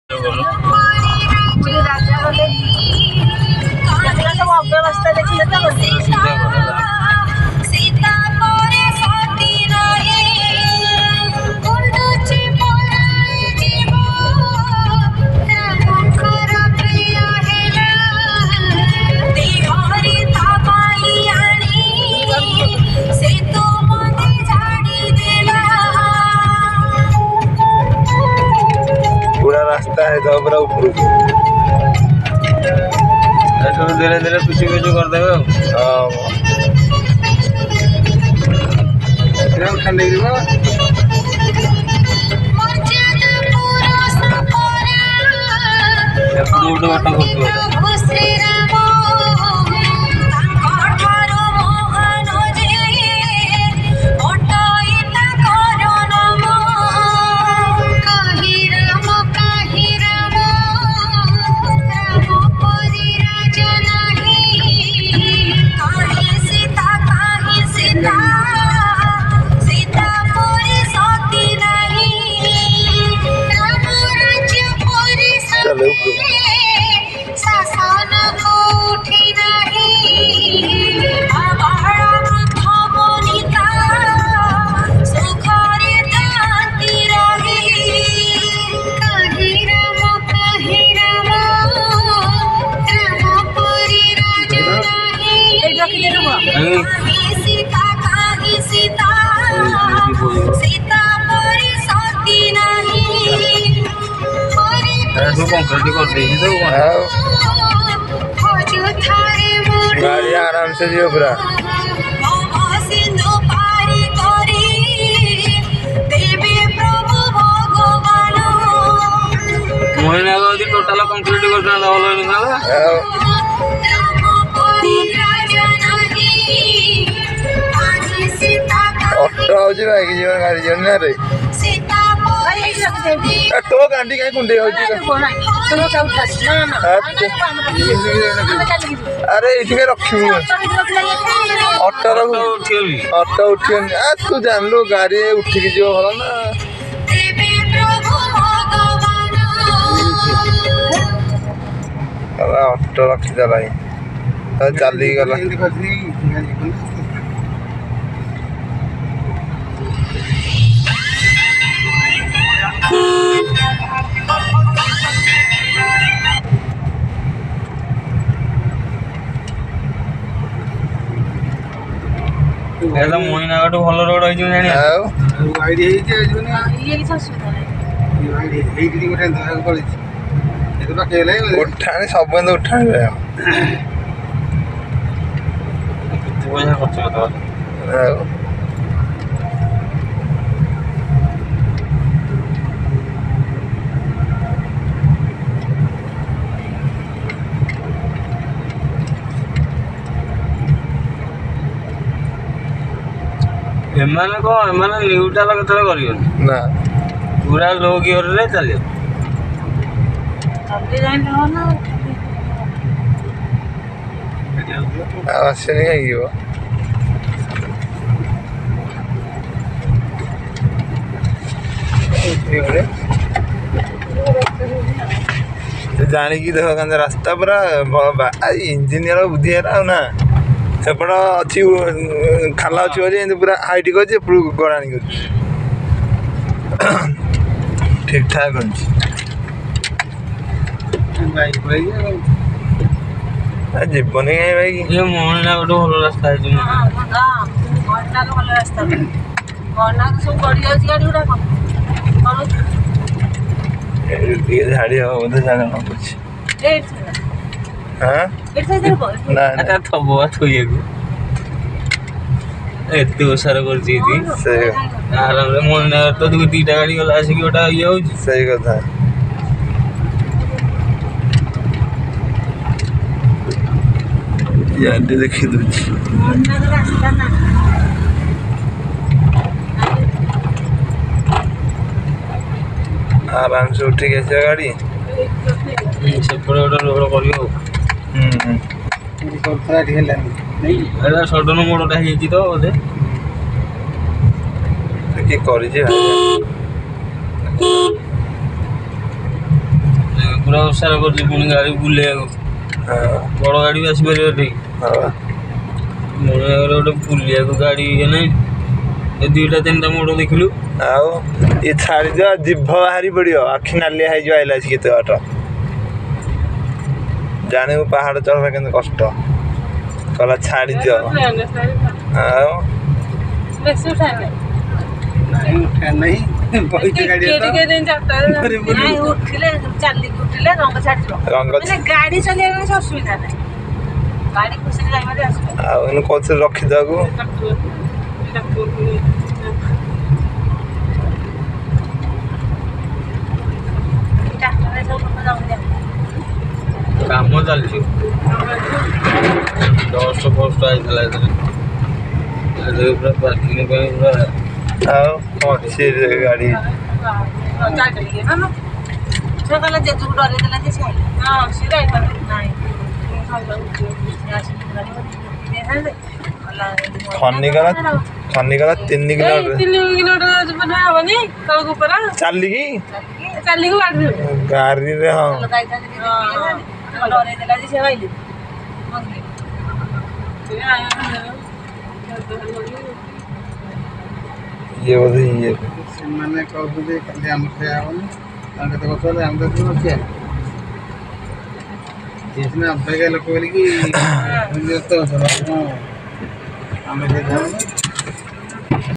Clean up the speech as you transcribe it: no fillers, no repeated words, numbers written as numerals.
ରାଜା ଗଲେ ସବୁ ଅବ୍ୟବସ୍ଥା ଦେଖିଲେ ତ पूरा रास्ता है तो पूरा ऊपर धीरे धीरे कुछ कुछ करदेवे उठा नहीं गाड़ी आराम से जियो पूरा महीना टोटाल कंप्लीट कर ऑटो आउची बाइक जीवन गाड़ी जीवन ना रे तो गांडी कहीं कुंडे अरे ये रखी ऑटो उठी तू जान लो गाड़ी उठिक जो भल ना ऑटो रखीदेला चली गला मोहिना भल रोड हो उठाणी सब उठाणी एमाने कौन एमाने न्यूट्राल केतले करियोनी ना पूरा लो गियर रे चलियो चलते जाइन हो ना आवाज नहीं आई हो जानी की देखो कंद रास्ता पूरा इंजीनियर बुद्धि है ना सेपट अच्छी खाला अच्छी बोली पूरा हाइट कर गड़ाणी कर ठीक ठाक जीवन कहीं भाई ये मोहना गोटे भल रास्ता है झाड़ी हम बोधे जाना कुछ हाँ ना थब थोइए एत ओसार कर आराम से मोहना तो दीटा गाड़ी गला आसिक गोटा ये हो सही कथा याद देखी दूची आराम से उठिक आस गाड़ी सेपटे गोटे रोड कर सडन मोड़टा हो तो बोधे किए कर ପୁରା ଉସାର କରୁଛି ପୁଣି ଗାଡ଼ି ବୁଲେଇବାକୁ ବଡ଼ ଗାଡ଼ି ବି ଆସିପାରିବ ଠିକ୍ ମଣିଆଗରେ ଗୋଟେ ବୁଲିବାକୁ ଗାଡ଼ି ଇଏ ନାହିଁ ଏ ଦୁଇଟା ତିନିଟା ମୋଡ଼ ଦେଖିଲୁ ଆଉ ଇଏ ଛାଡ଼ିଦିଅ ଜିଭ ବାହାରି ପଡ଼ିବ ଆଖି ନାଲିଆ ହେଇଯିବ ଆଇଲା ଅଛି କେତେ ବାଟ ଜାଣିବୁ ପାହାଡ଼ ଚଢ଼ିବା କେମିତି କଷ୍ଟ କହିଲା ଛାଡ଼ିଦିଅ ଆଉ ଉଠିଲେ ଚାଲିକି ଉଠିଲେ ରଙ୍ଗ ଛାଡ଼ିଯିବ ରଙ୍ଗ ଗାଡ଼ି ଚଲେଇବା କିଛି ଅସୁବିଧା ନାହିଁ ଗାଡ଼ି ଖୁସିରେ ଯାଇପାରେ ଆସିବ ଆଉ ଏଇନେ କହୁଥିଲେ ରଖିଦେବାକୁ ଟ୍ରାକ୍ଟରରେ ସବୁ ଲୋକ ଯାଉଛନ୍ତି କାମ ଚାଲିଛି ଡଷ୍ଟ ଫଷ୍ଟ ଆଇଥିଲା ଏଥିରେ ପୁରା ପାର୍କିଂ ପାଇଁ ପୁରା ଆଉ ସେ ଗାଡ଼ି ସେ କହିଲା ଜେଜୁକୁ ଡରେଇ ଦେଲା ଯେ ସେ ହଁ ସେ ଯାଇପାରେ ନାହିଁ ଖନିଗଲା 3 କିଲୋମିଟର ହବନି ତଳକୁ ଉପର ଚାଲିକି ଚାଲିକି ଗାଡ଼ିରେ ହଁ ଡରେଇ ଦେଲା ଯେ ସେ କହିଲେ ଇଏ ବୋଧେ ଇଏ ସେମାନେ କହୁଛନ୍ତି କାଲି ଆମର ସେୟା ହେବନି ତାଙ୍କ କେତେ ବର୍ଷ ହେଲେ ଆମେ ତ ନଖିଆ ସିଏ ସିନା ଅପେକ୍ଷା ଲୋକ ବୋଲିକି ଆମେ